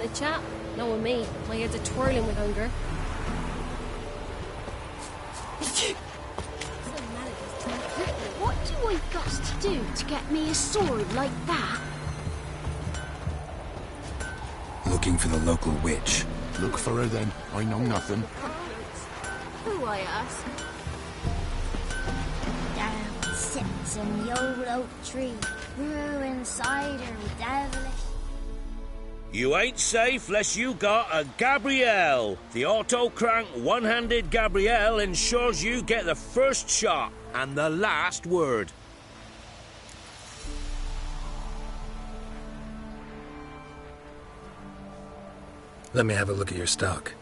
to chat? No one me. My head's a twirling with hunger. What do I got to do to get me a sword like that? Looking for the local witch. Look for her then. I know nothing. Who, I ask? Down sits in the old oak tree, brewing cider with devilish. You ain't safe less you got a Gabrielle. The auto-crank one-handed Gabrielle ensures you get the first shot and the last word. Let me have a look at your stock.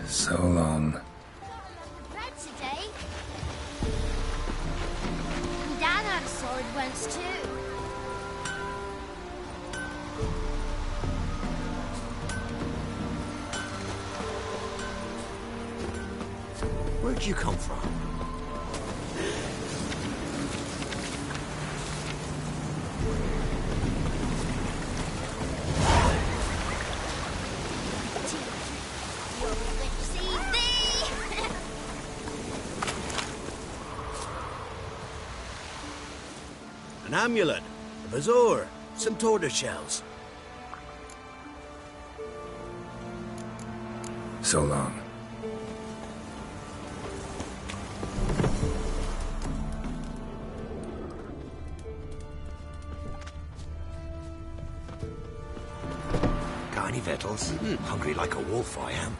So long. Red today. And Dad had a sword once too. Where'd you come from? An amulet, a bazaar, some tortoise shells. So long. Got any victuals? Hungry like a wolf, I am.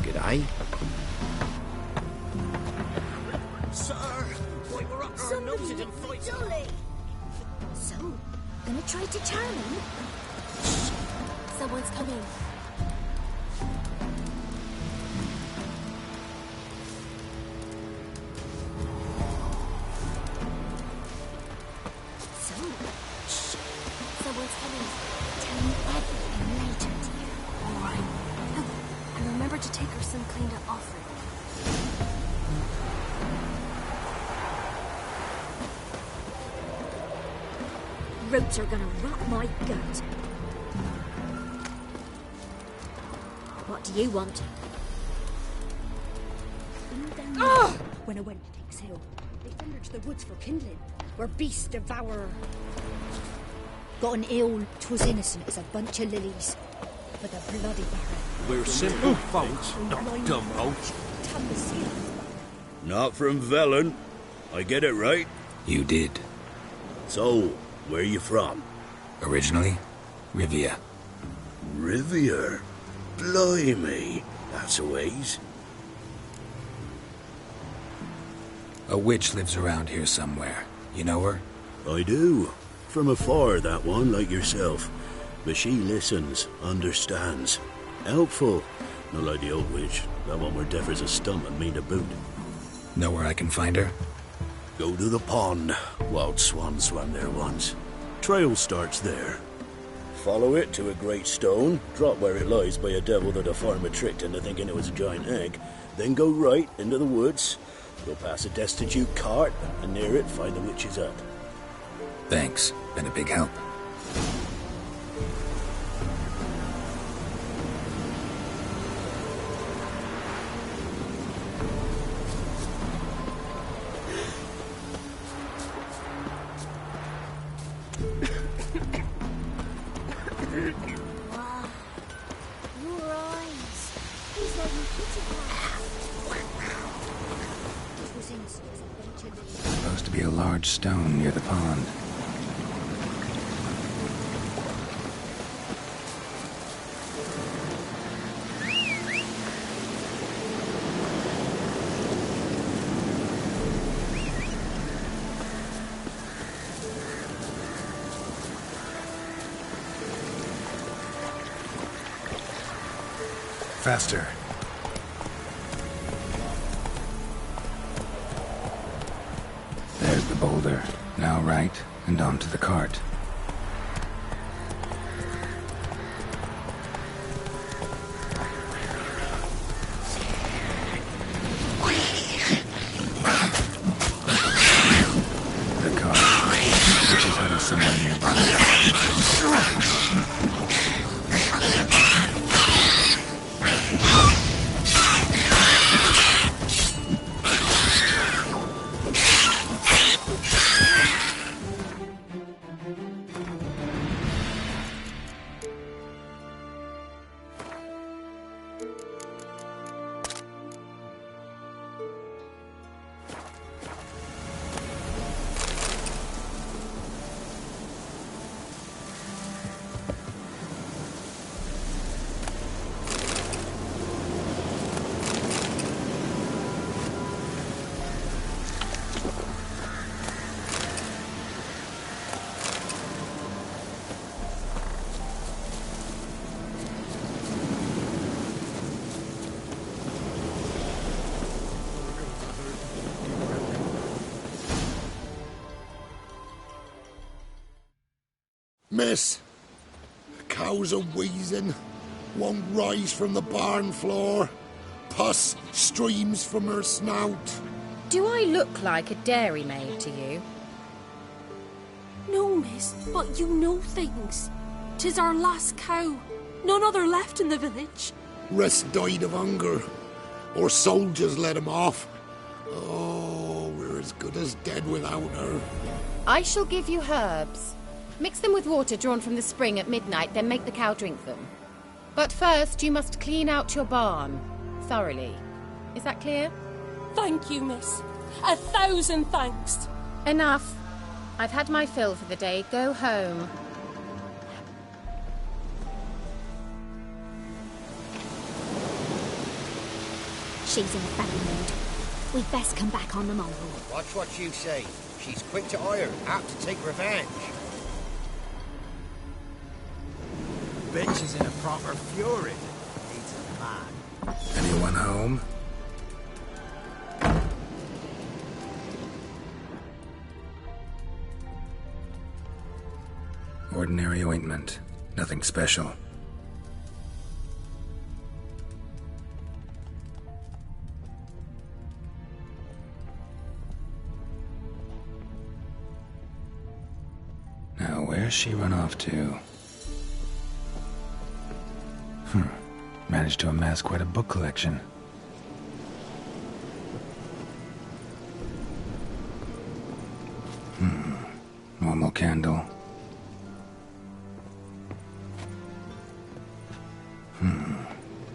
G'day. Sir, why we're up to our noses in fighting. So, gonna try to charm him? Someone's coming. Someone's coming. Tell me everything later, dear. All right. Oh, and remember to take her some cleaned up offering. Roots are gonna rot my gut. What do you want? When I went to Dix Hill, they thundered to the woods for kindling, where beasts devour. Got an ill, 'twas innocent as a bunch of lilies. But the bloody baron. We're simple folks, not dumb folks. Not from Velen. I get it right? You did. So, where you from? Originally, Rivia. Rivia? Blimey. That's a ways. A witch lives around here somewhere. You know her? I do. From afar, that one, like yourself. But she listens, understands. Helpful. Not like the old witch. That one were deaf as a stump and mean to boot. Know where I can find her? Go to the pond. Wild swan swam there once. Trail starts there. Follow it to a great stone, drop where it lies by a devil that a farmer tricked into thinking it was a giant egg, then go right into the woods, go past a destitute cart, and near it find the witch's hut. Thanks. Been a big help. Supposed to be a large stone near the pond. Faster. There's the boulder. Now right, and onto the cart. The cart, which is heading somewhere nearby. Miss, the cows are wheezing, won't rise from the barn floor. Pus streams from her snout. Do I look like a dairymaid to you? No, miss, but you know things. 'Tis our last cow. None other left in the village. Rest died of hunger, or soldiers let him off. Oh, we're as good as dead without her. I shall give you herbs. Mix them with water drawn from the spring at midnight, then make the cow drink them. But first, you must clean out your barn thoroughly. Is that clear? Thank you, miss. 1,000 thanks. Enough. I've had my fill for the day. Go home. She's in a bad mood. We'd best come back on the morrow. Watch what you say. She's quick to ire, apt to take revenge. Bitch is in a proper fury. Needs a man. Anyone home? Ordinary ointment. Nothing special. Now, where's she run off to? Managed to amass quite a book collection. Normal candle.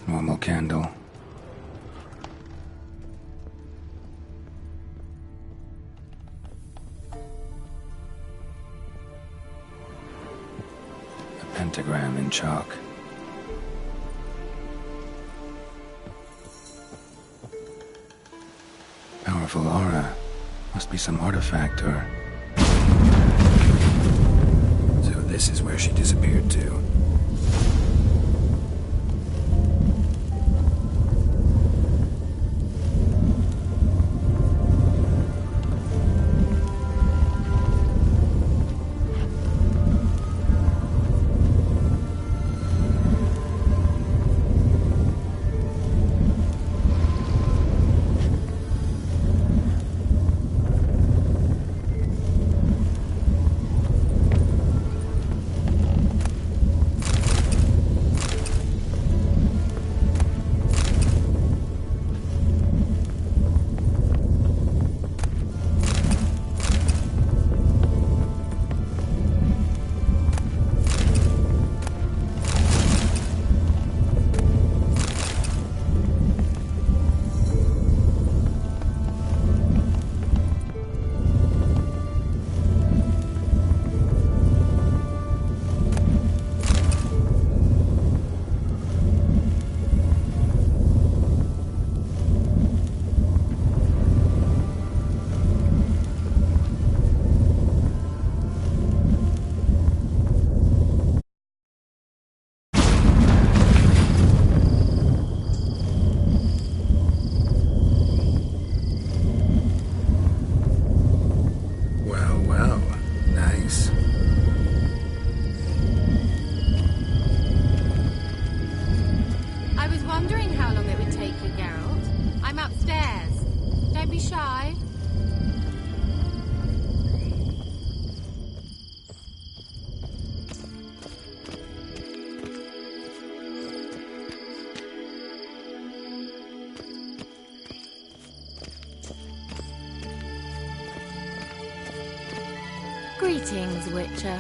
Normal candle. A pentagram in chalk. Powerful aura. Must be some artifact or... So this is where she disappeared to. be shy. Greetings, Witcher.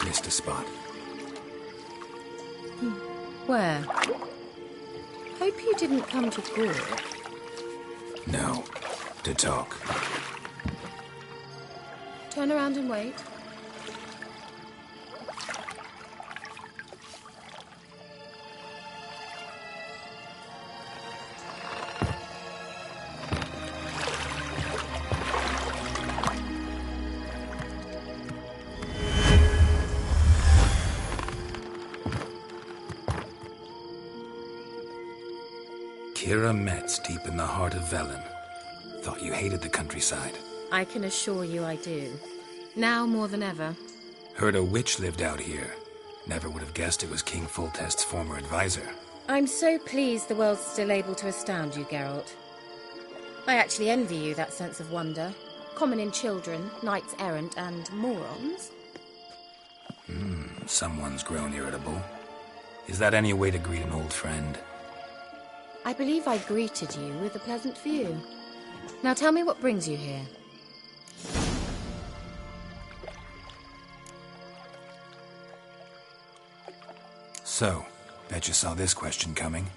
Missed a spot. Where? Hope you didn't come to talk. No. To talk. Turn around and wait. Kira Metz, deep in the heart of Velen. Thought you hated the countryside. I can assure you I do. Now more than ever. Heard a witch lived out here. Never would have guessed it was King Foltest's former advisor. I'm so pleased the world's still able to astound you, Geralt. I actually envy you that sense of wonder. Common in children, knights errant, and morons. Someone's grown irritable. Is that any way to greet an old friend? I believe I greeted you with a pleasant view. Now tell me what brings you here. So, bet you saw this question coming.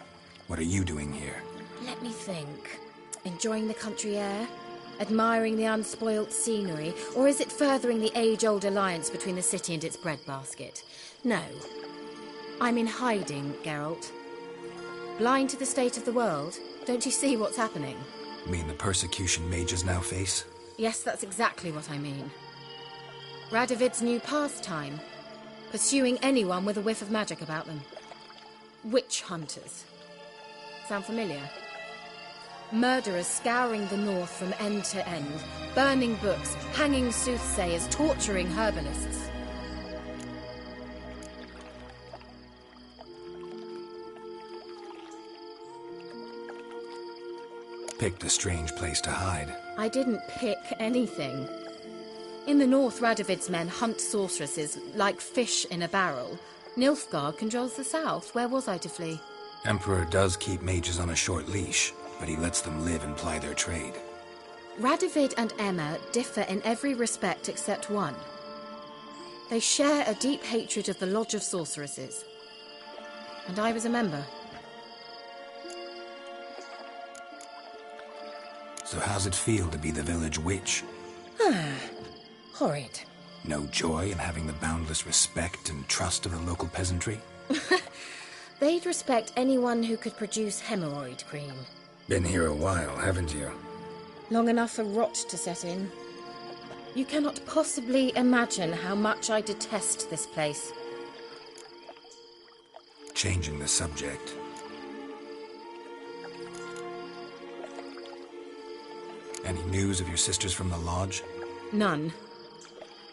What are you doing here? Let me think. Enjoying the country air? Admiring the unspoilt scenery? Or is it furthering the age-old alliance between the city and its breadbasket? No. I'm in hiding, Geralt. Blind to the state of the world? Don't you see what's happening? Mean the persecution mages now face? Yes, that's exactly what I mean. Radovid's new pastime. Pursuing anyone with a whiff of magic about them. Witch hunters. Sound familiar? Murderers scouring the north from end to end, burning books, hanging soothsayers, torturing herbalists. Picked a strange place to hide. I didn't pick anything. In the north, Radovid's men hunt sorceresses like fish in a barrel. Nilfgaard controls the south. Where was I to flee? Emperor does keep mages on a short leash, but he lets them live and ply their trade. Radovid and Emma differ in every respect except one. They share a deep hatred of the Lodge of Sorceresses. And I was a member. So how's it feel to be the village witch? Horrid. No joy in having the boundless respect and trust of the local peasantry? They'd respect anyone who could produce hemorrhoid cream. Been here a while, haven't you? Long enough for rot to set in. You cannot possibly imagine how much I detest this place. Changing the subject. Any news of your sisters from the lodge? None.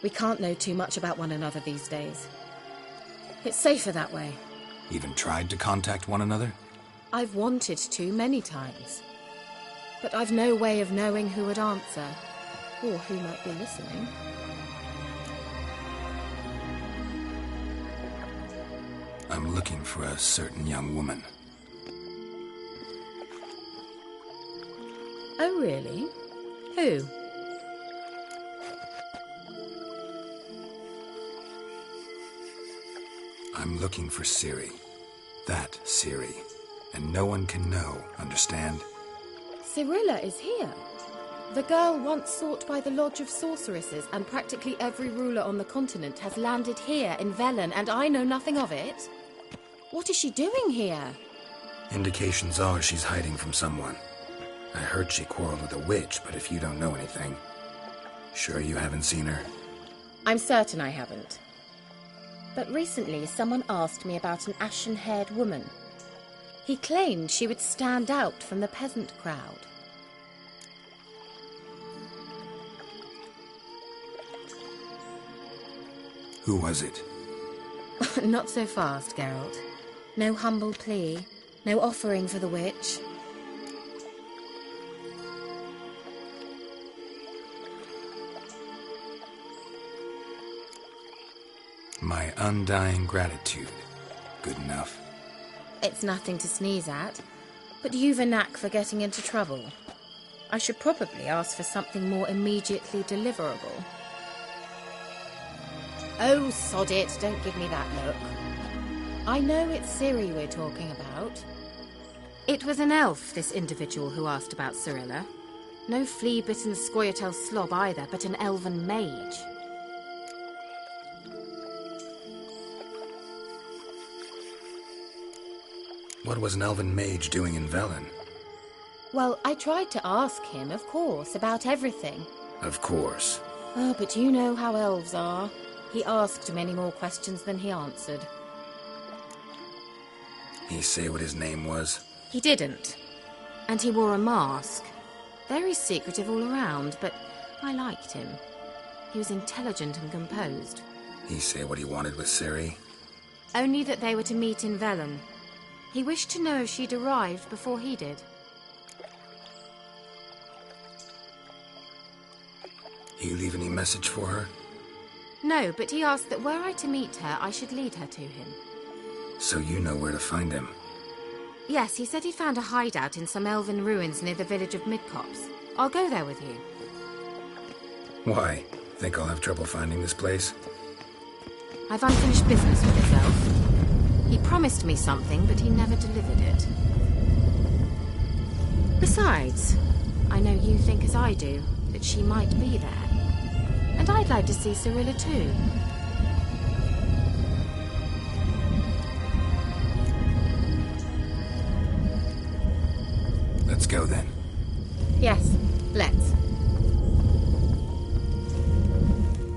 We can't know too much about one another these days. It's safer that way. Even tried to contact one another? I've wanted to many times. But I've no way of knowing who would answer, or who might be listening. I'm looking for a certain young woman. Oh, really? Who? I'm looking for Ciri. That Ciri. And no one can know, understand? Cirilla is here. The girl once sought by the Lodge of Sorceresses, and practically every ruler on the continent has landed here in Velen, and I know nothing of it. What is she doing here? Indications are she's hiding from someone. I heard she quarreled with a witch, but if you don't know anything... Sure you haven't seen her? I'm certain I haven't. But recently someone asked me about an ashen-haired woman. He claimed she would stand out from the peasant crowd. Who was it? Not so fast, Geralt. No humble plea, no offering for the witch. My undying gratitude. Good enough. It's nothing to sneeze at, but you've a knack for getting into trouble. I should probably ask for something more immediately deliverable. Oh, sod it, don't give me that look. I know it's Ciri we're talking about. It was an elf, this individual who asked about Cirilla. No flea-bitten Scoia'tael slob either, but an elven mage. What was an elven mage doing in Velen? Well, I tried to ask him, of course, about everything. Of course. Oh, but you know how elves are. He asked many more questions than he answered. He say what his name was? He didn't. And he wore a mask. Very secretive all around, but I liked him. He was intelligent and composed. He say what he wanted with Ciri? Only that they were to meet in Velen. He wished to know if she'd arrived before he did. You leave any message for her? No, but he asked that were I to meet her, I should lead her to him. So you know where to find him? Yes, he said he found a hideout in some elven ruins near the village of Midcopse. I'll go there with you. Why? Think I'll have trouble finding this place? I've unfinished business with this elf. He promised me something, but he never delivered it. Besides, I know you think as I do, that she might be there. And I'd like to see Cirilla too. Let's go then. Yes.